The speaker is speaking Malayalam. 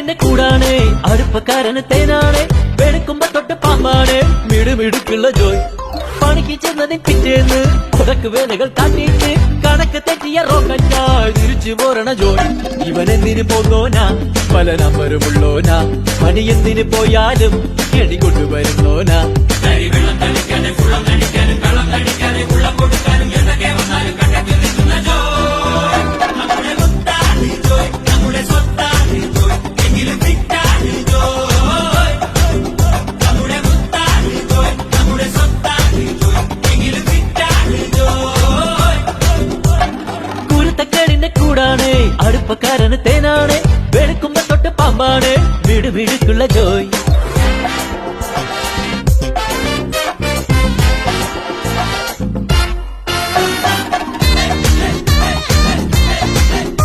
കുരുത്തക്കേടിന്റെ കൂടാണ് അടുപ്പക്കാരന് തേനാണ് വെളുക്കുമ്പോ തൊട്ട് പാമ്പാണ് മിടുമിടുക്കുള്ള ജോയ് പണിക്ക് ചെന്നതിൻ പിറ്റേന്ന് ഉടക്ക് വേലകൾ കാട്ടിയിട്ട് കണക്ക് തെറ്റിയ റോക്കറ്റായി തിരിച്ചു പോരണ ജോയ് ഇവനെന്തിന് പോന്നോനാ പല നമ്പരുമുള്ളോനാ പണി എന്തിന് പോയാലും എടി കൊണ്ടുവരുന്നോനാ കുരുത്തക്കേടിന്റെ കൂടാണ് അടുപ്പക്കാരന്